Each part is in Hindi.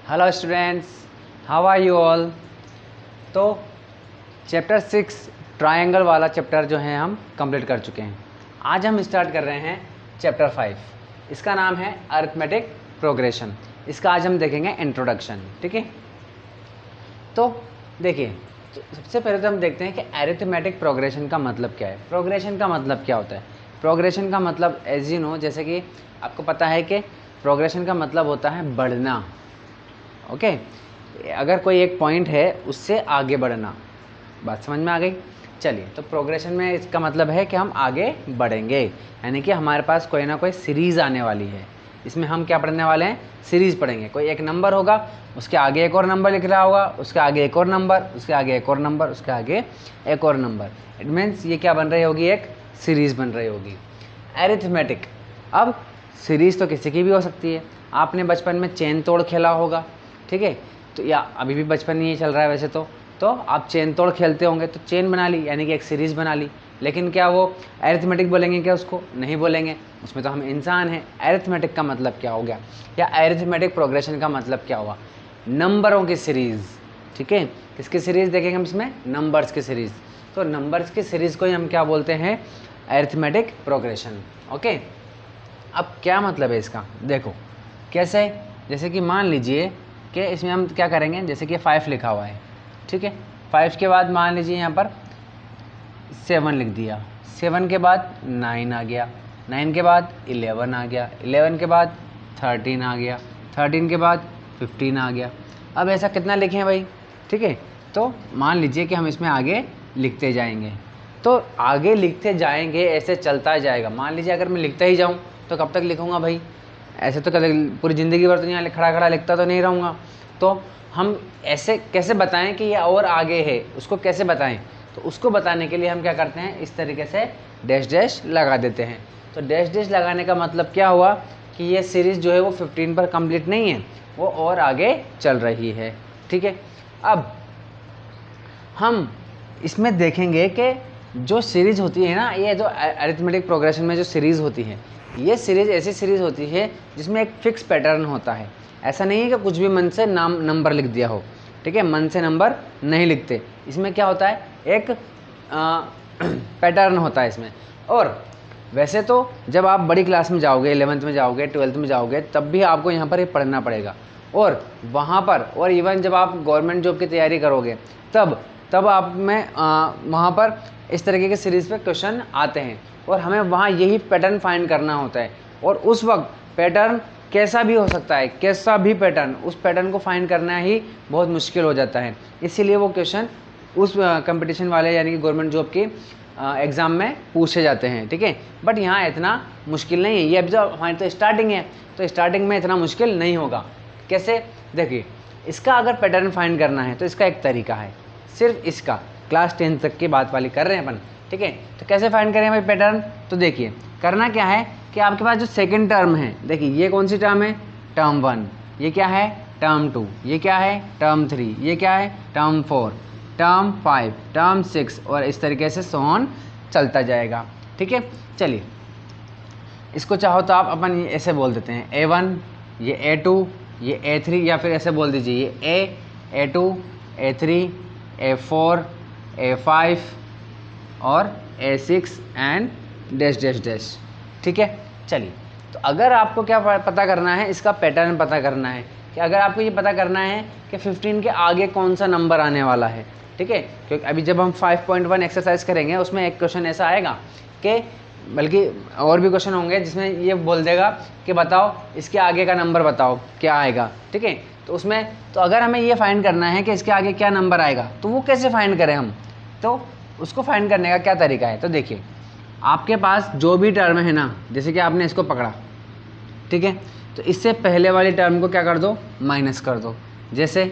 Hello students, how are you all. तो चैप्टर 6 ट्रायंगल वाला चैप्टर जो है हम कंप्लीट कर चुके हैं। आज हम स्टार्ट कर रहे हैं चैप्टर 5। इसका नाम है अरिथमेटिक प्रोग्रेशन। इसका आज हम देखेंगे इंट्रोडक्शन। ठीक है, तो देखिए, तो सबसे पहले तो हम देखते हैं कि अरिथमेटिक प्रोग्रेशन का मतलब क्या है। प्रोग्रेशन का मतलब क्या होता है? प्रोग्रेशन का मतलब एज यू नो, जैसे कि आपको पता है कि प्रोग्रेशन का मतलब होता है बढ़ना। ओके, अगर कोई एक पॉइंट है उससे आगे बढ़ना। बात समझ में आ गई? चलिए, तो प्रोग्रेशन में इसका मतलब है कि हम आगे बढ़ेंगे, यानी कि हमारे पास कोई ना कोई सीरीज़ आने वाली है। इसमें हम क्या पढ़ने वाले हैं? सीरीज़ पढ़ेंगे। कोई एक नंबर होगा, उसके आगे एक और नंबर लिख रहा होगा, उसके आगे एक और नंबर, उसके आगे एक और नंबर, उसके आगे एक और नंबर। इट मीन्स ये क्या बन रही होगी? एक सीरीज़ बन रही होगी अरिथमेटिक। अब सीरीज़ तो किसी की भी हो सकती है। आपने बचपन में चेन तोड़ खेला होगा, ठीक है, तो या अभी भी बचपन में ये चल रहा है वैसे तो आप चेन तोड़ खेलते होंगे, तो चेन बना ली, यानी कि एक सीरीज़ बना ली। लेकिन क्या वो अरिथमेटिक बोलेंगे क्या उसको? नहीं बोलेंगे, उसमें तो हम इंसान हैं। अरिथमेटिक का मतलब क्या हो गया, या अरिथमेटिक प्रोग्रेशन का मतलब क्या हुआ? नंबरों की सीरीज़। ठीक है, किसकी सीरीज़ देखेंगे हम इसमें? नंबर्स की सीरीज़। तो नंबर्स की सीरीज़ को ही हम क्या बोलते हैं? Arithmetic progression. ओके, अब क्या मतलब है इसका? देखो कैसे, जैसे कि मान लीजिए कि इसमें हम क्या करेंगे, जैसे कि 5 लिखा हुआ है, ठीक है, 5 के बाद मान लीजिए यहाँ पर 7 लिख दिया, 7 के बाद 9 आ गया, 9 के बाद 11 आ गया, 11 के बाद 13 आ गया, 13 के बाद 15 आ गया। अब ऐसा कितना लिखें भाई? ठीक है, तो मान लीजिए कि हम इसमें आगे लिखते जाएंगे, तो आगे लिखते जाएंगे, ऐसे चलता जाएगा। मान लीजिए अगर मैं लिखता ही जाऊँ तो कब तक लिखूँगा भाई? ऐसे तो कभी पूरी ज़िंदगी भर तो यहाँ खड़ा खड़ा लिखता तो नहीं रहूँगा। तो हम ऐसे कैसे बताएं कि ये और आगे है, उसको कैसे बताएं? तो उसको बताने के लिए हम क्या करते हैं, इस तरीके से डैश डैश लगा देते हैं। तो डैश डैश लगाने का मतलब क्या हुआ कि ये सीरीज़ जो है वो 15 पर कंप्लीट नहीं है, वो और आगे चल रही है। ठीक है, अब हम इसमें देखेंगे कि जो सीरीज़ होती है ना, ये जो अरिथमेटिक प्रोग्रेशन में जो सीरीज़ होती है, ये सीरीज़ ऐसी सीरीज़ होती है जिसमें एक फिक्स पैटर्न होता है। ऐसा नहीं है कि कुछ भी मन से नाम नंबर लिख दिया हो। ठीक है, मन से नंबर नहीं लिखते। इसमें क्या होता है? एक पैटर्न होता है इसमें। और वैसे तो जब आप बड़ी क्लास में जाओगे, 11th में जाओगे, 12th में जाओगे, तब भी आपको यहाँ पर ये पढ़ना पड़ेगा। और वहाँ पर, और इवन जब आप गवर्नमेंट जॉब की तैयारी करोगे तब आप में वहाँ पर इस तरीके के सीरीज़ पे क्वेश्चन आते हैं, और हमें वहाँ यही पैटर्न फाइंड करना होता है। और उस वक्त पैटर्न कैसा भी हो सकता है, कैसा भी पैटर्न, उस पैटर्न को फाइंड करना ही बहुत मुश्किल हो जाता है। इसीलिए वो क्वेश्चन उस कंपटीशन वाले यानी कि गवर्नमेंट जॉब की एग्ज़ाम में पूछे जाते हैं। ठीक है, बट यहाँ इतना मुश्किल नहीं है। ये अभी तो हमारी तो स्टार्टिंग है, तो स्टार्टिंग में इतना मुश्किल नहीं होगा। कैसे? देखिए, इसका अगर पैटर्न फाइंड करना है तो इसका एक तरीका है, सिर्फ इसका क्लास 10 तक की बात वाली कर रहे हैं अपन। ठीक है, तो कैसे फाइंड करें भाई पैटर्न? तो देखिए, करना क्या है कि आपके पास जो सेकंड टर्म है, देखिए ये कौन सी टर्म है? टर्म 1। ये क्या है? टर्म 2। ये क्या है? टर्म 3। ये क्या है? टर्म 4, टर्म 5, टर्म 6, और इस तरीके से सोन चलता जाएगा। ठीक है, चलिए, इसको चाहो तो आप अपन ऐसे बोल देते हैं A1, ये A2, ये A3, या फिर ऐसे बोल दीजिए ये A2, A3, A4, A5 और A6 and dash dash dash. ठीक है, चलिए, तो अगर आपको क्या पता करना है, इसका पैटर्न पता करना है, कि अगर आपको ये पता करना है कि 15 के आगे कौन सा नंबर आने वाला है। ठीक है, क्योंकि अभी जब हम 5.1 एक्सरसाइज करेंगे उसमें एक क्वेश्चन ऐसा आएगा कि, बल्कि और भी क्वेश्चन होंगे जिसमें ये बोल देगा कि बताओ इसके आगे का नंबर बताओ क्या आएगा। ठीक है, तो उसमें तो अगर हमें ये फाइंड करना है कि इसके आगे क्या नंबर आएगा, तो वो कैसे फाइंड करें हम? तो उसको फाइंड करने का क्या तरीका है? तो देखिए, आपके पास जो भी टर्म है ना, जैसे कि आपने इसको पकड़ा, ठीक है, तो इससे पहले वाली टर्म को क्या कर दो? माइनस कर दो। जैसे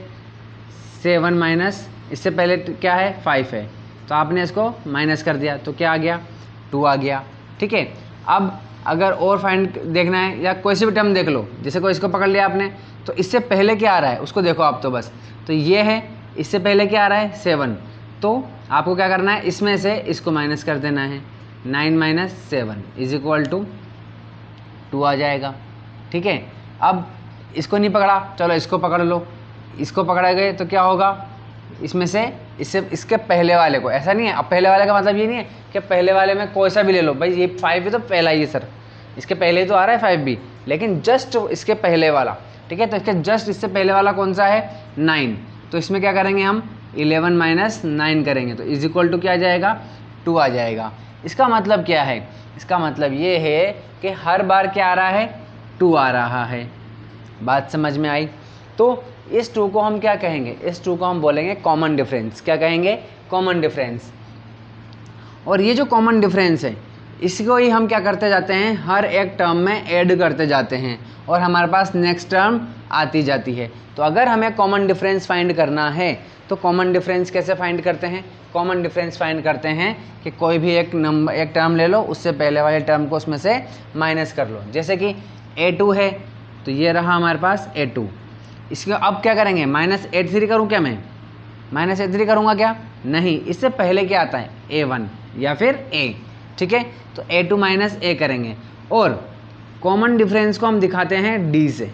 7 माइनस इससे पहले क्या है? 5 है, तो आपने इसको माइनस कर दिया, तो क्या आ गया? 2 आ गया। ठीक है, अब अगर और फाइंड देखना है, या कोई सी भी टर्म देख लो, जैसे कोई इसको पकड़ लिया आपने, तो इससे पहले क्या आ रहा है उसको देखो आप, तो बस, तो ये है, इससे पहले क्या आ रहा है? 7। तो आपको क्या करना है? इसमें से इसको माइनस कर देना है। 9 माइनस 7 इज इक्वल टू 2 आ जाएगा। ठीक है, अब इसको नहीं पकड़ा, चलो इसको पकड़ लो, इसको पकड़ा गए तो क्या होगा, इसमें से इसके पहले वाले को, ऐसा नहीं है, अब पहले वाले का मतलब ये नहीं है कि पहले वाले में कोई सा भी ले लो, भाई ये 5 भी तो पहला ही है सर, इसके पहले तो आ रहा है 5 भी, लेकिन जस्ट इसके पहले वाला, ठीक है। तो इसके जस्ट इससे पहले वाला कौन सा है, 9, तो इसमें क्या करेंगे हम 11 माइनस 9 करेंगे, तो इज इक्वल टू क्या आ जाएगा, 2 आ जाएगा। इसका मतलब क्या है, इसका मतलब ये है कि हर बार क्या आ रहा है, 2 आ रहा है। बात समझ में आई। तो इस 2 को हम क्या कहेंगे, इस 2 को हम बोलेंगे कॉमन डिफरेंस। क्या कहेंगे, कॉमन डिफरेंस। और ये जो कॉमन डिफरेंस है इसको ही हम क्या करते जाते हैं, हर एक टर्म में ऐड करते जाते हैं और हमारे पास नेक्स्ट टर्म आती जाती है। तो अगर हमें कॉमन डिफरेंस फाइंड करना है तो कॉमन डिफरेंस कैसे फाइंड करते हैं, कॉमन डिफरेंस फाइंड करते हैं कि कोई भी एक टर्म ले लो, उससे पहले वाले टर्म को उसमें से माइनस कर लो। जैसे कि a2 है तो ये रहा हमारे पास a2, इसको अब क्या करेंगे, -a3 करूँ क्या मैं, -a3 करूँगा क्या, नहीं, इससे पहले क्या आता है a1 या फिर a, ठीक है। तो a2 माइनस a करेंगे और कॉमन डिफरेंस को हम दिखाते हैं d से,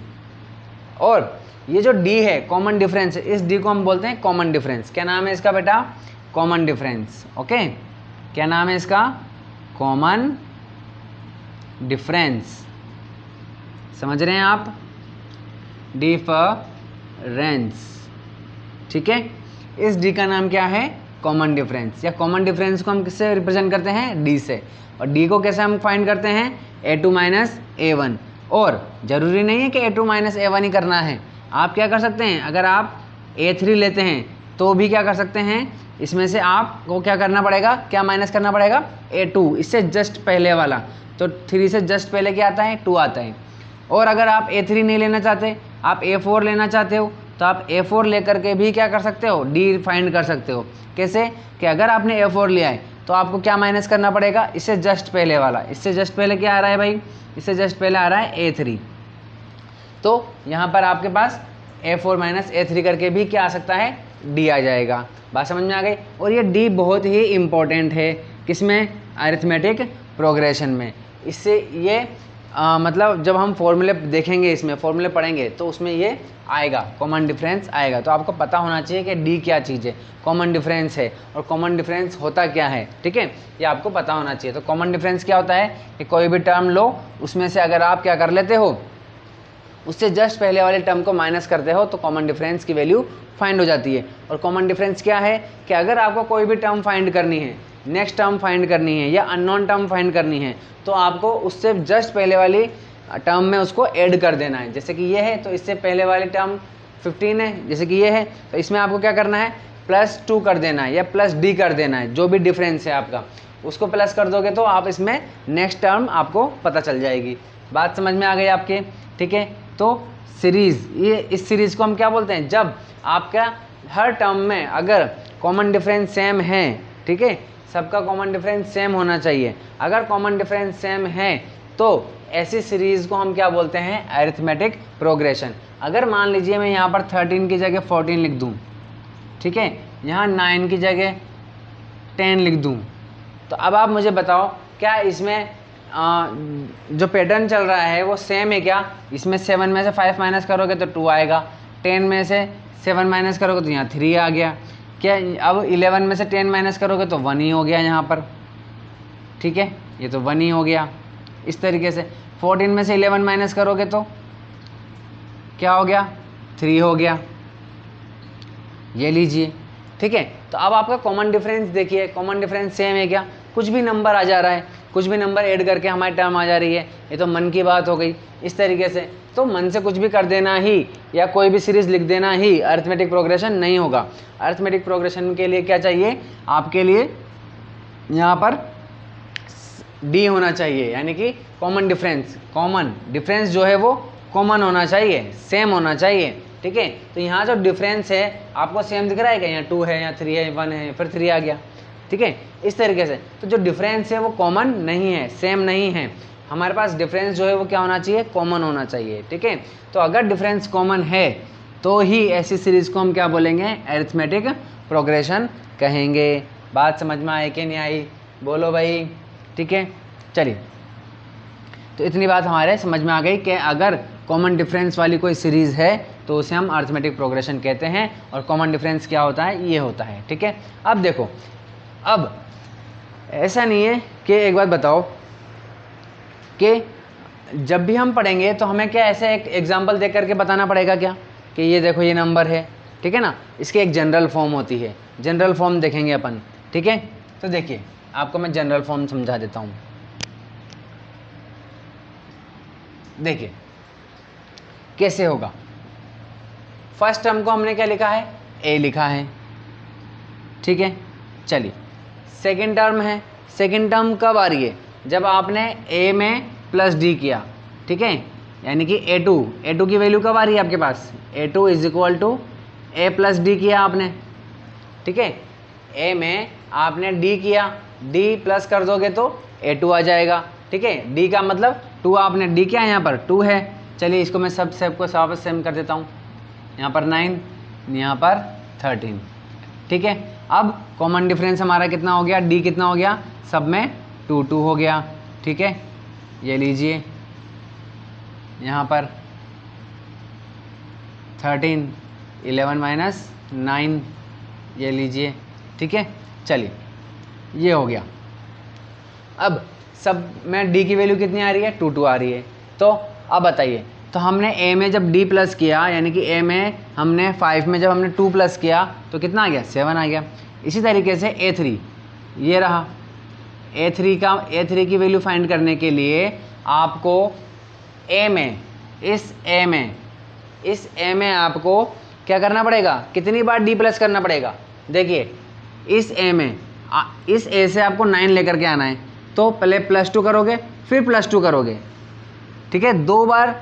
और ये जो d है कॉमन डिफरेंस है, इस d को हम बोलते हैं कॉमन डिफरेंस। क्या नाम है इसका बेटा, कॉमन डिफरेंस। ओके, क्या नाम है इसका, कॉमन डिफरेंस। समझ रहे हैं आप, डिफरेंस, ठीक है। इस d का नाम क्या है, कॉमन डिफरेंस, या कॉमन डिफरेंस को हम किससे रिप्रेजेंट करते हैं, d से। और d को कैसे हम फाइंड करते हैं, a2 माइनस a1। और ज़रूरी नहीं है कि a2 माइनस a1 ही करना है, आप क्या कर सकते हैं, अगर आप a3 लेते हैं तो भी क्या कर सकते हैं, इसमें से आपको क्या करना पड़ेगा, क्या माइनस करना पड़ेगा, a2, इससे जस्ट पहले वाला। तो 3 से जस्ट पहले क्या आता है, 2 आता है। और अगर आप a3 नहीं लेना चाहते, आप a4 लेना चाहते हो, तो आप a4 लेकर के भी क्या कर सकते हो, d फाइंड कर सकते हो। कैसे, कि अगर आपने a4 लिया है तो आपको क्या माइनस करना पड़ेगा, इससे जस्ट पहले वाला। इससे जस्ट पहले क्या आ रहा है भाई, इससे जस्ट पहले आ रहा है a3। तो यहाँ पर आपके पास a4 माइनस a3 करके भी क्या आ सकता है, d आ जाएगा। बात समझ में आ गई। और ये d बहुत ही इम्पोर्टेंट है, किसमें, अरिथमेटिक प्रोग्रेशन में। इससे ये मतलब जब हम फॉर्मूले देखेंगे, इसमें फॉर्मूले पढ़ेंगे तो उसमें ये आएगा, कॉमन डिफरेंस आएगा। तो आपको पता होना चाहिए कि d क्या चीज़ है, कॉमन डिफरेंस है, और कॉमन डिफरेंस होता क्या है, ठीक है, ये आपको पता होना चाहिए। तो कॉमन डिफरेंस क्या होता है कि कोई भी टर्म लो, उसमें से अगर आप क्या कर लेते हो, उससे जस्ट पहले वाले टर्म को माइनस करते हो तो कॉमन डिफरेंस की वैल्यू फाइंड हो जाती है। और कॉमन डिफरेंस क्या है कि अगर आपको कोई भी टर्म फाइंड करनी है, नेक्स्ट टर्म फाइंड करनी है या अननोन टर्म फाइंड करनी है, तो आपको उससे जस्ट पहले वाली टर्म में उसको ऐड कर देना है। जैसे कि ये है तो इससे पहले वाली टर्म 15 है, जैसे कि ये है तो इसमें आपको क्या करना है, +2 कर देना है या +d कर देना है, जो भी डिफरेंस है आपका उसको प्लस कर दोगे तो आप इसमें नेक्स्ट टर्म आपको पता चल जाएगी। बात समझ में आ गई आपके, ठीक है। तो सीरीज़, ये इस सीरीज़ को हम क्या बोलते हैं, जब आपका हर टर्म में अगर कॉमन डिफरेंस सेम है, ठीक है, सबका कॉमन डिफरेंस सेम होना चाहिए। अगर कॉमन डिफरेंस सेम है तो ऐसी सीरीज़ को हम क्या बोलते हैं, अरिथमेटिक प्रोग्रेशन। अगर मान लीजिए मैं यहाँ पर 13 की जगह 14 लिख दूँ, ठीक है, यहाँ 9 की जगह 10 लिख दूँ, तो अब आप मुझे बताओ क्या इसमें जो पैटर्न चल रहा है वो सेम है क्या। इसमें 7 में से 5 माइनस करोगे तो 2 आएगा, 10 में से 7 माइनस करोगे तो यहाँ 3 आ गया। क्या अब 11 में से 10 माइनस करोगे तो 1 ही हो गया यहाँ पर, ठीक है, ये तो 1 ही हो गया। इस तरीके से 14 में से 11 माइनस करोगे तो क्या हो गया, 3 हो गया, ये लीजिए, ठीक है। तो अब आपका कॉमन डिफरेंस देखिए, कॉमन डिफरेंस सेम है क्या, कुछ भी नंबर आ जा रहा है, कुछ भी नंबर ऐड करके हमारी टर्म आ जा रही है, ये तो मन की बात हो गई। इस तरीके से तो मन से कुछ भी कर देना ही या कोई भी सीरीज़ लिख देना ही अरिथमेटिक प्रोग्रेशन नहीं होगा। अरिथमेटिक प्रोग्रेशन के लिए क्या चाहिए आपके लिए, यहाँ पर डी होना चाहिए, यानी कि कॉमन डिफरेंस जो है वो कॉमन होना चाहिए, सेम होना चाहिए, ठीक है। तो यहाँ जो डिफरेंस है आपको सेम दिख रहा है क्या, यहाँ 2 है, यहाँ 3 है, 1 है, फिर 3 आ गया, ठीक है, इस तरीके से। तो जो डिफरेंस है वो कॉमन नहीं है, सेम नहीं है, हमारे पास डिफरेंस जो है वो क्या होना चाहिए, कॉमन होना चाहिए, ठीक है। तो अगर डिफरेंस कॉमन है तो ही ऐसी सीरीज़ को हम क्या बोलेंगे, अरिथमेटिक प्रोग्रेशन कहेंगे। बात समझ में आई कि नहीं आई, बोलो भाई, ठीक है। चलिए, तो इतनी बात हमारे समझ में आ गई कि अगर कॉमन डिफरेंस वाली कोई सीरीज़ है तो उसे हम अरिथमेटिक प्रोग्रेशन कहते हैं। और कॉमन डिफरेंस क्या होता है, ये होता है। ठीक है, अब देखो, अब ऐसा नहीं है कि एक बात बताओ कि जब भी हम पढ़ेंगे तो हमें क्या ऐसे एक एग्जाम्पल देख करके बताना पड़ेगा क्या कि ये देखो ये नंबर है, ठीक है ना। इसकी एक जनरल फॉर्म होती है, जनरल फॉर्म देखेंगे अपन। ठीक है, तो देखिए आपको मैं जनरल फॉर्म समझा देता हूँ। देखिए कैसे होगा। फर्स्ट टर्म को हमने क्या लिखा है, ए लिखा है। ठीक है, चलिए सेकंड टर्म है। सेकंड टर्म कब आ रही है, जब आपने ए में प्लस डी किया। ठीक है, यानी कि ए टू की वैल्यू कब आ रही है आपके पास, a2 is equal to a plus d किया आपने। ठीक है, ए में आपने डी किया, डी प्लस कर दोगे तो a2 आ जाएगा। ठीक है, डी का मतलब 2 आपने डी किया, यहाँ पर 2 है। चलिए इसको मैं सबको वापस सेम कर देता हूँ। यहाँ पर 9, यहाँ पर 13। ठीक है, अब कॉमन डिफरेंस हमारा कितना हो गया, डी कितना हो गया, सब में 2 2 हो गया। ठीक है, ये लीजिए यहाँ पर 13, 11 माइनस 9, ये लीजिए। ठीक है, चलिए ये हो गया। अब सब में डी की वैल्यू कितनी आ रही है, 2 2 आ रही है। तो अब बताइए, तो हमने ए में जब डी प्लस किया, यानी कि ए में हमने 5 में जब हमने 2 प्लस किया तो कितना आ गया, 7 आ गया। इसी तरीके से ए3 ये रहा। ए3 की वैल्यू फाइंड करने के लिए आपको ए में, इस ए में आपको क्या करना पड़ेगा, कितनी बार डी प्लस करना पड़ेगा। देखिए इस ए में, इस ए से आपको 9 लेकर के आना है, तो पहले +2 करोगे फिर +2 करोगे। ठीक है, 2 बार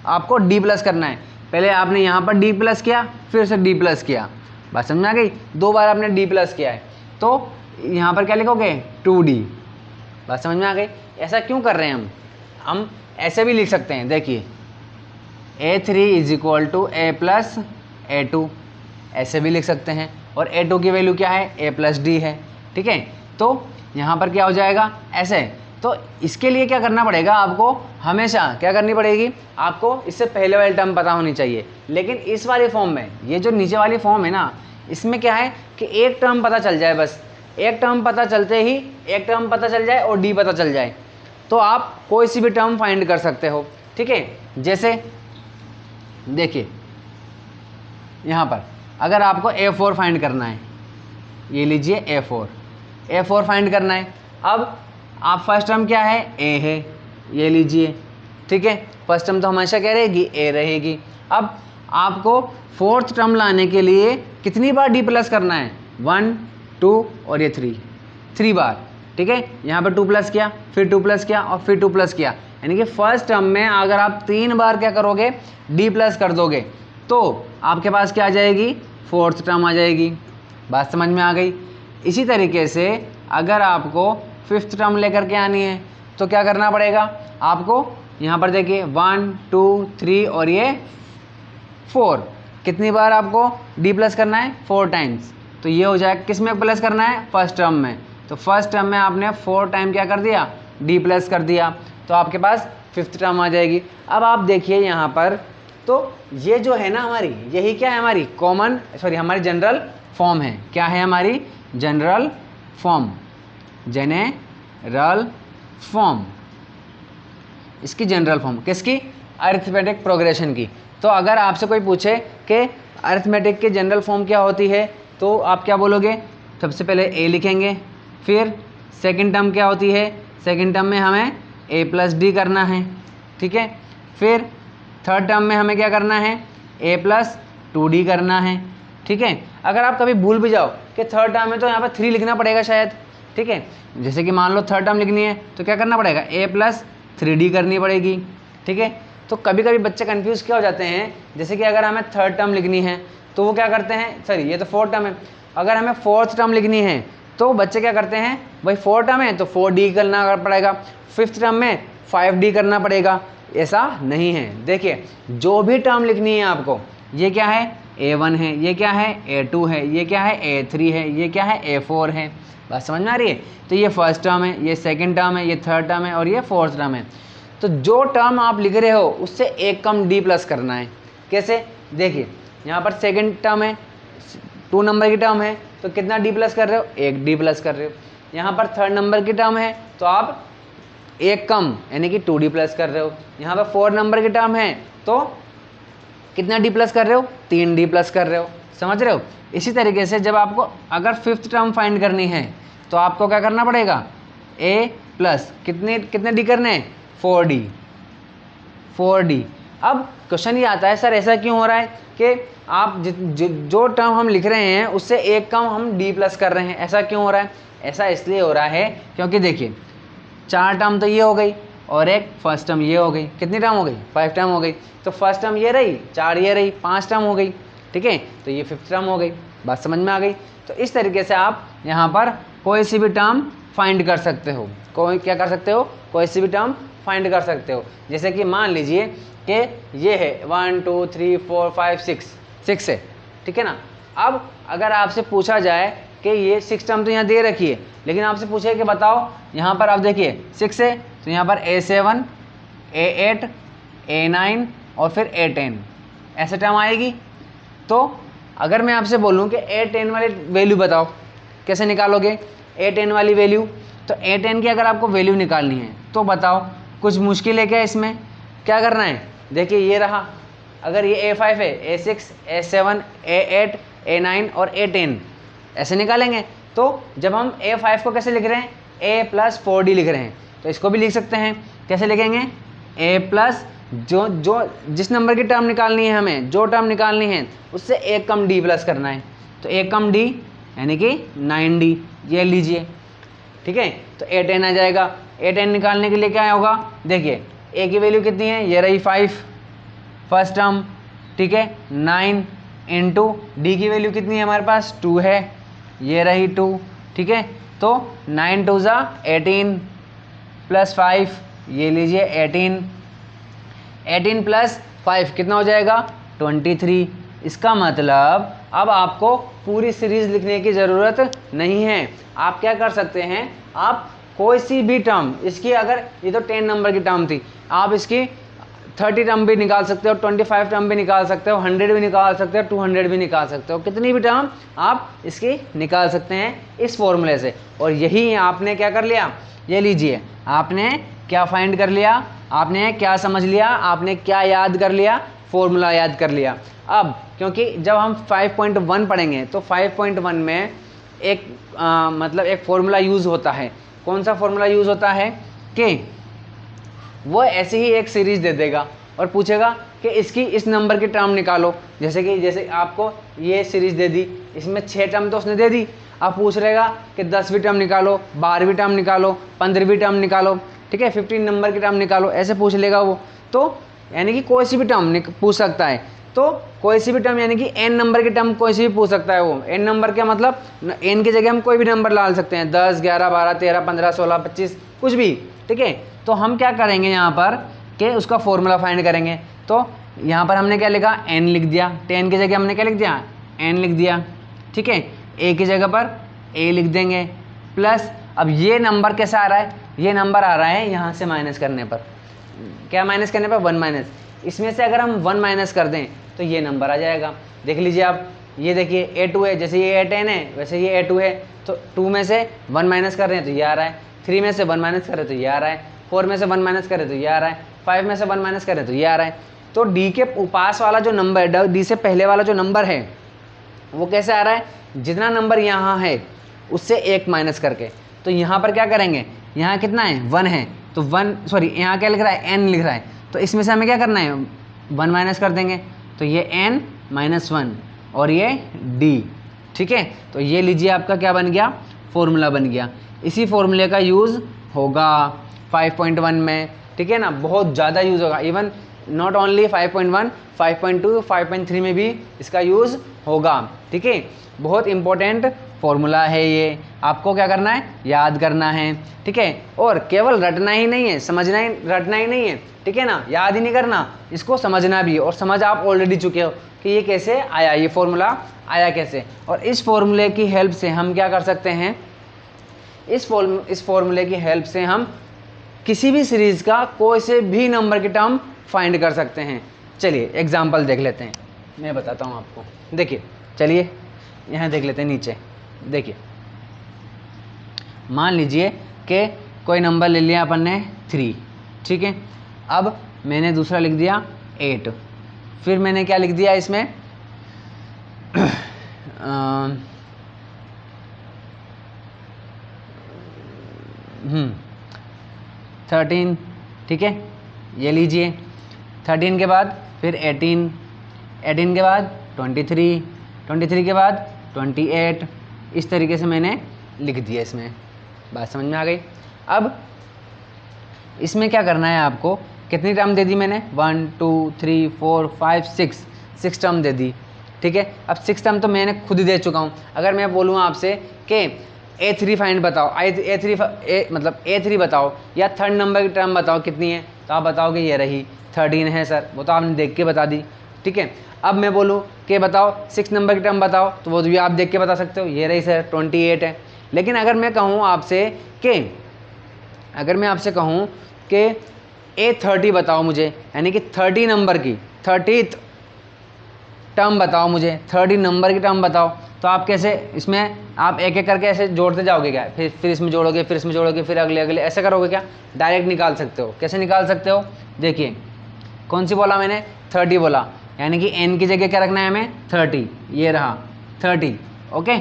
आपको डी प्लस करना है। पहले आपने यहाँ पर डी प्लस किया, फिर से डी प्लस किया। बात समझ में आ गई, 2 बार आपने डी प्लस किया है, तो यहाँ पर क्या लिखोगे, 2d। बात समझ में आ गई। ऐसा क्यों कर रहे हैं हम ऐसे भी लिख सकते हैं। देखिए a3 is equal to a plus a2, ऐसे भी लिख सकते हैं। और a2 की वैल्यू क्या है, a प्लस डी है। ठीक है, तो यहाँ पर क्या हो जाएगा, ऐसे। तो इसके लिए क्या करना पड़ेगा, आपको हमेशा क्या करनी पड़ेगी, आपको इससे पहले वाली टर्म पता होनी चाहिए। लेकिन इस वाली फॉर्म में, ये जो नीचे वाली फॉर्म है ना, इसमें क्या है कि एक टर्म पता चल जाए, बस एक टर्म पता चलते ही, एक टर्म पता चल जाए और डी पता चल जाए, तो आप कोई सी भी टर्म फाइंड कर सकते हो। ठीक है, जैसे देखिए यहाँ पर अगर आपको a4 फाइंड करना है, ये लीजिए a4 फाइंड करना है। अब आप फर्स्ट टर्म क्या है, a है, ये लीजिए। ठीक है, फर्स्ट टर्म तो हमेशा क्या रहेगी, a रहेगी। अब आपको फोर्थ टर्म लाने के लिए कितनी बार डी प्लस करना है, 1 2 और ये 3 बार। ठीक है, यहाँ पर 2 प्लस किया, फिर 2 प्लस किया और फिर 2 प्लस किया, यानी कि फर्स्ट टर्म में अगर आप 3 बार क्या करोगे, डी प्लस कर दोगे, तो आपके पास क्या आ जाएगी, फोर्थ टर्म आ जाएगी। बात समझ में आ गई। इसी तरीके से अगर आपको फिफ्थ टर्म लेकर के आनी है तो क्या करना पड़ेगा आपको, यहाँ पर देखिए 1 2 3 और ये 4, कितनी बार आपको डी प्लस करना है, 4 टाइम्स। तो ये हो जाएगा, किस में प्लस करना है, फर्स्ट टर्म में। तो फर्स्ट टर्म में आपने 4 टाइम क्या कर दिया, डी प्लस कर दिया, तो आपके पास फिफ्थ टर्म आ जाएगी। अब आप देखिए यहाँ पर, तो ये जो है ना हमारी, यही क्या है, हमारी कॉमन, सॉरी हमारी जनरल फॉर्म है। क्या है हमारी जनरल फॉर्म, जेनेरल फॉर्म, इसकी जनरल फॉर्म किसकी, अरिथमेटिक प्रोग्रेशन की। तो अगर आपसे कोई पूछे कि अरिथमेटिक की जनरल फॉर्म क्या होती है, तो आप क्या बोलोगे, सबसे पहले ए लिखेंगे, फिर सेकंड टर्म क्या होती है, सेकंड टर्म में हमें ए प्लस डी करना है। ठीक है, फिर थर्ड टर्म में हमें क्या करना है, ए प्लस 2d करना है। ठीक है, अगर आप कभी भूल भी जाओ कि थर्ड टर्म में तो यहाँ पर 3 लिखना पड़ेगा शायद। ठीक है, जैसे कि मान लो थर्ड टर्म लिखनी है तो क्या करना पड़ेगा, ए प्लस 3d करनी पड़ेगी। ठीक है, तो कभी कभी बच्चे कंफ्यूज क्या हो जाते हैं, जैसे कि अगर हमें थर्ड टर्म लिखनी है तो वो क्या करते हैं, सॉरी ये तो फोर्थ टर्म है, अगर हमें फोर्थ टर्म लिखनी है तो बच्चे क्या करते हैं, भाई फोर्थ टर्म है तो 4d करना पड़ेगा, फिफ्थ टर्म में 5d करना पड़ेगा। ऐसा नहीं है। देखिए जो भी टर्म लिखनी है आपको, ये क्या है, a1 है, ये क्या है, a2 है, ये क्या है, a3 है, ये क्या है, a4 है। बात समझ में आ रही है। तो ये फर्स्ट टर्म है, ये सेकंड टर्म है, ये थर्ड टर्म है और ये फोर्थ टर्म है। तो जो टर्म आप लिख रहे हो उससे एक कम डी प्लस करना है। कैसे? देखिए यहाँ पर सेकंड टर्म है, 2 नंबर की टर्म है, तो कितना डी प्लस कर रहे हो? 1 डी प्लस कर रहे हो। यहाँ पर थर्ड नंबर की टर्म है तो आप एक कम यानी कि 2 डी प्लस कर रहे हो। यहाँ पर 4 नंबर की टर्म है तो कितना डी प्लस कर रहे हो? 3 डी प्लस कर रहे हो। समझ रहे हो? इसी तरीके से जब आपको अगर फिफ्थ टर्म फाइंड करनी है तो आपको क्या करना पड़ेगा? ए प्लस कितने डी करने हैं? 4 डी। अब क्वेश्चन ये आता है सर ऐसा क्यों हो रहा है कि आप जो टर्म हम लिख रहे हैं उससे एक कम हम डी प्लस कर रहे हैं, ऐसा क्यों हो रहा है? ऐसा इसलिए हो रहा है क्योंकि देखिए 4 टर्म तो ये हो गई और एक फर्स्ट टर्म ये हो गई। कितनी टर्म हो गई? 5 टर्म हो गई। तो फर्स्ट टर्म ये रही, 4 ये रही, 5 टर्म हो गई। ठीक है, तो ये फिफ्थ टर्म हो गई। बात समझ में आ गई? तो इस तरीके से आप यहाँ पर कोई सी भी टर्म फाइंड कर सकते हो। क्या कर सकते हो? कोई सी भी टर्म फाइंड कर सकते हो। जैसे कि मान लीजिए कि ये है 1 2 3 4 5 6 है, ठीक है ना। अब अगर आपसे पूछा जाए कि ये 6 टर्म तो यहाँ दे रखी है, लेकिन आपसे पूछे कि बताओ यहाँ पर आप देखिए 6 है तो यहाँ पर A7 A8 A9 और फिर A10 ऐसे टर्म आएगी। तो अगर मैं आपसे बोलूँ कि A10 वाली वैल्यू बताओ, कैसे निकालोगे A10 वाली वैल्यू? तो A10 की अगर आपको वैल्यू निकालनी है तो बताओ कुछ मुश्किल है क्या इसमें? क्या करना है? देखिए ये रहा, अगर ये A5 है, A6 A7 A8 A9 और A10 ऐसे निकालेंगे। तो जब हम A5 को कैसे लिख रहे हैं? A प्लस 4D लिख रहे हैं, तो इसको भी लिख सकते हैं। कैसे लिखेंगे? A प्लस जिस नंबर की टर्म निकालनी है हमें, जो टर्म निकालनी है उससे एक कम D प्लस करना है, तो एक कम D यानी कि 9D, ये लीजिए। ठीक है, तो A10 आ जाएगा। A10 निकालने के लिए क्या होगा? देखिए A की वैल्यू कितनी है? ये रही 5 फर्स्ट टर्म, ठीक है। 9 इंटू D की वैल्यू कितनी है हमारे पास? 2 है, ये रही 2, ठीक है। तो 9 2 ज़ा 18 प्लस 5, ये लीजिए 18 प्लस 5 कितना हो जाएगा? 23। इसका मतलब अब आपको पूरी सीरीज लिखने की ज़रूरत नहीं है। आप क्या कर सकते हैं? आप कोई सी भी टर्म, इसकी अगर ये तो 10 नंबर की टर्म थी, आप इसकी 30 टर्म भी निकाल सकते हो, 25 टर्म भी निकाल सकते हो, 100 भी निकाल सकते हो, 200 भी निकाल सकते हो। कितनी भी टर्म आप इसकी निकाल सकते हैं इस फॉर्मूले से। और यही आपने क्या कर लिया? ये लीजिए, आपने क्या फाइंड कर लिया? आपने क्या समझ लिया? आपने क्या याद कर लिया? फॉर्मूला याद कर लिया। अब क्योंकि जब हम 5.1 पढ़ेंगे तो 5.1 में एक मतलब एक फॉर्मूला यूज़ होता है। कौन सा फॉर्मूला यूज़ होता है? कि वो ऐसे ही एक सीरीज दे देगा और पूछेगा कि इसकी इस नंबर की टर्म निकालो। जैसे आपको ये सीरीज दे दी, इसमें 6 टर्म तो उसने दे दी, अब पूछ रहेगा कि 10वीं टर्म निकालो, 12वीं टर्म निकालो, 15वीं टर्म निकालो, ठीक है, 15 नंबर की टर्म निकालो, ऐसे पूछ लेगा वो। तो यानी कि कोई सी भी टर्म पूछ सकता है। तो कोई सी भी टर्म यानी कि n नंबर की टर्म कोई सी भी पूछ सकता है वो। n नंबर क्या मतलब? n की जगह हम कोई भी नंबर डाल सकते हैं, 10 11 12 13 15 16 25 कुछ भी, ठीक है। तो हम क्या करेंगे यहाँ पर कि उसका फॉर्मूला फाइंड करेंगे। तो यहाँ पर हमने क्या लिखा? n लिख दिया। 10 की जगह हमने क्या लिख दिया? n लिख दिया, ठीक है। a की जगह पर a लिख देंगे प्लस, अब ये नंबर कैसा आ रहा है? ये नंबर आ रहा है यहाँ से माइनस करने पर। क्या माइनस करने पर? 1 माइनस। इसमें से अगर हम 1 माइनस कर दें तो ये नंबर आ जाएगा। देख लीजिए आप, ये देखिए A2 है, जैसे ये A10 है वैसे ये A2 है। तो 2 में से 1 माइनस कर रहे हैं तो ये आ रहा है, 3 में से 1 माइनस कर रहे हैं तो ये आ रहा है, 4 में से 1 माइनस कर रहे हैं तो ये आ रहा है, 5 में से 1 माइनस कर रहे हैं तो ये आ रहा है। तो D के पास वाला जो नंबर है, D से पहले वाला जो नंबर है वो कैसे आ रहा है? जितना नंबर यहाँ है उससे 1 माइनस करके। तो यहाँ पर क्या करेंगे? यहाँ कितना है? 1 है, तो 1 सॉरी यहाँ क्या लिख रहा है? n लिख रहा है। तो इसमें से हमें क्या करना है? 1 माइनस कर देंगे, तो ये n माइनस 1 और ये d, ठीक है। तो ये लीजिए आपका क्या बन गया? फॉर्मूला बन गया। इसी फॉर्मूले का यूज़ होगा 5.1 में, ठीक है ना। बहुत ज़्यादा यूज़ होगा, इवन नॉट ओनली 5.1, 5.2, 5.3 में भी इसका यूज़ होगा, ठीक है। बहुत इंपॉर्टेंट फॉर्मूला है ये, आपको क्या करना है? याद करना है, ठीक है। और केवल रटना ही नहीं है, रटना ही नहीं है, ठीक है ना, याद ही नहीं करना, इसको समझना भी है। और समझ आप ऑलरेडी चुके हो कि ये कैसे आया, ये फॉर्मूला आया कैसे। और इस फॉर्मूले की हेल्प से हम क्या कर सकते हैं? इस फॉर्मूले की हेल्प से हम किसी भी सीरीज का कोई से भी नंबर की टर्म फाइंड कर सकते हैं। चलिए एग्जाम्पल देख लेते हैं, मैं बताता हूँ आपको। देखिए चलिए यहाँ देख लेते हैं नीचे। देखिए मान लीजिए कि कोई नंबर ले लिया अपन ने 3, ठीक है। अब मैंने दूसरा लिख दिया 8, फिर मैंने क्या लिख दिया इसमें 13, ठीक है, ये लीजिए। 13 के बाद फिर 18, 18 के बाद 23, 23 के बाद 28, इस तरीके से मैंने लिख दिया इसमें। बात समझ में आ गई। अब इसमें क्या करना है आपको, कितनी टर्म दे दी मैंने, 1 2 3 4 5 6 टर्म दे दी, ठीक है। अब 6 टर्म तो मैंने खुद ही दे चुका हूँ। अगर मैं बोलूँ आपसे कि A3 फाइंड बताओ, मतलब A3 बताओ या थर्ड नंबर की टर्म बताओ कितनी है, तो आप बताओगे ये रही 13 है सर, वो तो आपने देख के बता दी, ठीक है। अब मैं बोलूँ कि बताओ 6 नंबर की टर्म बताओ, तो वो भी आप देख के बता सकते हो, ये रही सर 28 है। लेकिन अगर मैं कहूँ आपसे कि A30 बताओ मुझे, यानी कि 30 नंबर की 30th टर्म बताओ मुझे, 30 नंबर की टर्म बताओ, तो आप कैसे इसमें आप एक एक करके ऐसे जोड़ते जाओगे क्या, फिर इसमें जोड़ोगे, फिर इसमें जोड़ोगे, फिर अगले ऐसे करोगे क्या, डायरेक्ट निकाल सकते हो। कैसे निकाल सकते हो, देखिए कौन सी बोला मैंने, 30 बोला, यानी कि n की जगह क्या रखना है हमें 30, ये रहा 30, ओके,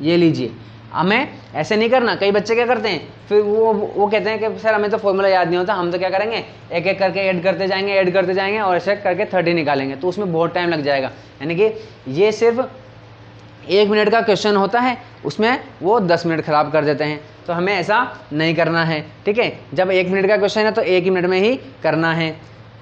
ये लीजिए। हमें ऐसे नहीं करना, कई बच्चे क्या करते हैं, फिर वो कहते हैं कि सर हमें तो फॉर्मूला याद नहीं होता, हम तो क्या करेंगे एक एक करके ऐड करते जाएंगे और ऐसे करके 30 निकालेंगे, तो उसमें बहुत टाइम लग जाएगा। यानी कि ये सिर्फ 1 मिनट का क्वेश्चन होता है, उसमें वो 10 मिनट खराब कर देते हैं, तो हमें ऐसा नहीं करना है, ठीक है। जब 1 मिनट का क्वेश्चन है तो 1 ही मिनट में ही करना है,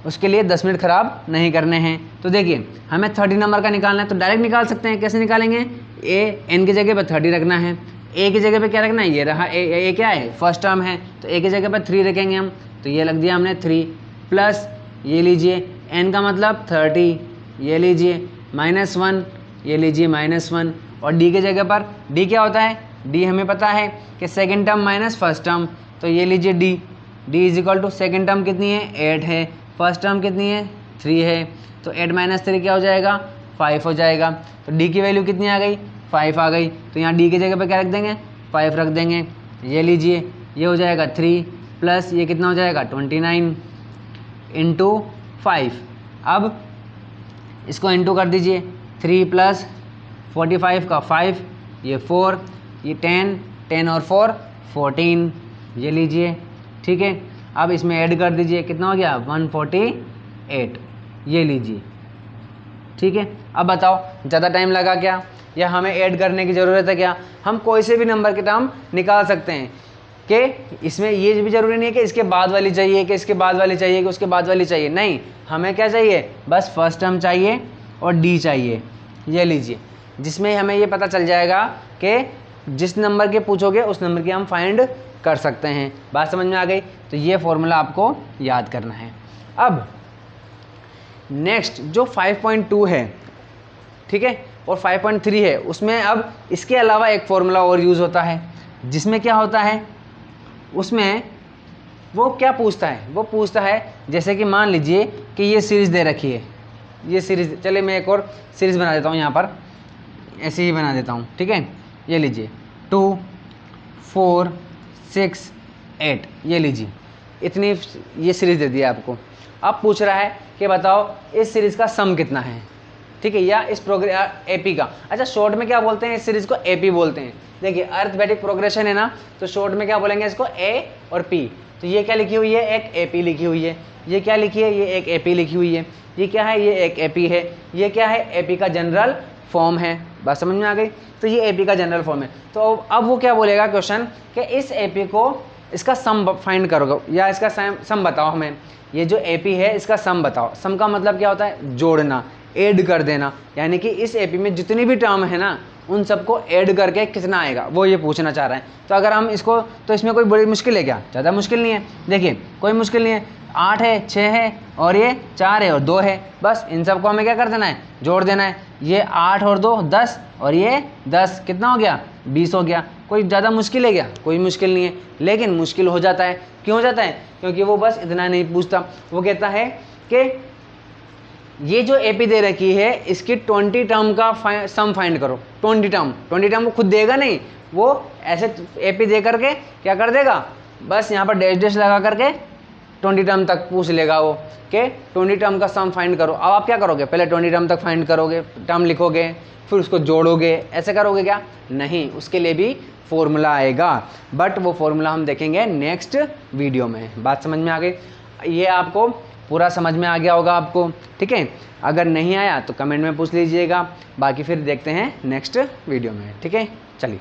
उसके लिए 10 मिनट खराब नहीं करने हैं। तो देखिए हमें 30 नंबर का निकालना है, तो डायरेक्ट निकाल सकते हैं। कैसे निकालेंगे, n की जगह पर 30 रखना है, a की जगह पे क्या रखना है, ये रहा a क्या है, फर्स्ट टर्म है, तो a की जगह पर 3 रखेंगे हम, तो ये लग दिया हमने 3, प्लस ये लीजिए n का मतलब 30, ये लीजिए -1, ये लीजिए -1, और d की जगह पर d क्या होता है, d हमें पता है कि second term minus first term, तो ये लीजिए d is equal to second term कितनी है 8 है, फर्स्ट टर्म कितनी है 3 है, तो 8 - 3 क्या हो जाएगा 5 हो जाएगा। तो d की वैल्यू कितनी आ गई 5 आ गई, तो यहाँ d की जगह पे क्या रख देंगे 5 रख देंगे, ये लीजिए ये हो जाएगा 3 प्लस ये कितना हो जाएगा 29 इंटू 5। अब इसको इंटू कर दीजिए, 3 + 45 का 5, ये 4, ये 10 और 4 14, ये लीजिए, ठीक है। अब इसमें ऐड कर दीजिए, कितना हो गया 148, ये लीजिए, ठीक है। अब बताओ ज़्यादा टाइम लगा क्या, या हमें ऐड करने की ज़रूरत है क्या, हम कोई से भी नंबर की टर्म निकाल सकते हैं। कि इसमें ये भी ज़रूरी नहीं है कि इसके बाद वाली चाहिए, कि इसके बाद वाली चाहिए, कि उसके बाद वाली चाहिए, नहीं, हमें क्या चाहिए, बस फर्स्ट टर्म चाहिए और डी चाहिए, ये लीजिए, जिसमें हमें ये पता चल जाएगा कि जिस नंबर के पूछोगे उस नंबर की हम फाइंड कर सकते हैं। बात समझ में आ गई, तो ये फॉर्मूला आपको याद करना है। अब नेक्स्ट जो 5.2 है, ठीक है, और 5.3 है, उसमें अब इसके अलावा एक फॉर्मूला और यूज़ होता है, जिसमें क्या होता है, उसमें वो क्या पूछता है, वो पूछता है जैसे कि मान लीजिए कि ये सीरीज़ दे रखी है, ये सीरीज़, चलिए मैं एक और सीरीज़ बना देता हूँ यहाँ पर, ऐसे ही बना देता हूँ, ठीक है। ये लीजिए 2 4 6 8, ये लीजिए, इतनी ये सीरीज़ दे दी है आपको। अब पूछ रहा है कि बताओ इस सीरीज़ का सम कितना है, ठीक है, या इस एपी का, अच्छा शॉर्ट में क्या बोलते हैं इस सीरीज़ को, एपी बोलते हैं। देखिए अरिथमेटिक प्रोग्रेशन है ना, तो शॉर्ट में क्या बोलेंगे इसको, ए और पी। तो ये क्या लिखी हुई है, एक एपी लिखी हुई है, ये क्या लिखी है, ये एक एपी लिखी हुई है, ये क्या है, ये एक एपी है, ये क्या है, एपी का जनरल फॉर्म है। बात समझ में आ गई, तो ये एपी का जनरल फॉर्म है। तो अब वो क्या बोलेगा क्वेश्चन कि इस एपी को, इसका सम फाइंड करोगे, या इसका सम बताओ हमें, ये जो एपी है इसका सम बताओ। सम का मतलब क्या होता है, जोड़ना, ऐड कर देना, यानी कि इस एपी में जितनी भी टर्म है ना उन सबको ऐड करके कितना आएगा, वो ये पूछना चाह रहा है। तो अगर हम इसको, तो इसमें कोई बड़ी मुश्किल है क्या, ज़्यादा मुश्किल नहीं है। देखिए कोई मुश्किल नहीं है, 8 है, 6 है और ये 4 है और 2 है, बस इन सबको हमें क्या कर देना है, जोड़ देना है। ये 8 और 2 10 और ये 10, कितना हो गया 20 हो गया। कोई ज़्यादा मुश्किल है क्या, कोई मुश्किल नहीं है, लेकिन मुश्किल हो जाता है क्यों जाता है? क्योंकि वो बस इतना नहीं पूछता, वो कहता है कि ये जो एपी दे रखी है इसकी 20 टर्म का सम फाइंड करो। 20 टर्म वो खुद देगा नहीं, वो ऐसे एपी दे करके क्या कर देगा, बस यहाँ पर डैश डैश लगा करके 20 टर्म तक पूछ लेगा वो कि 20 टर्म का सम फाइंड करो। अब आप क्या करोगे, पहले 20 टर्म तक फाइंड करोगे, टर्म लिखोगे, फिर उसको जोड़ोगे, ऐसे करोगे क्या? नहीं, उसके लिए भी फॉर्मूला आएगा, बट वो फॉर्मूला हम देखेंगे नेक्स्ट वीडियो में। बात समझ में आ गई? ये आपको पूरा समझ में आ गया होगा आपको, ठीक है? अगर नहीं आया तो कमेंट में पूछ लीजिएगा, बाकी फिर देखते हैं नेक्स्ट वीडियो में, ठीक है? चलिए।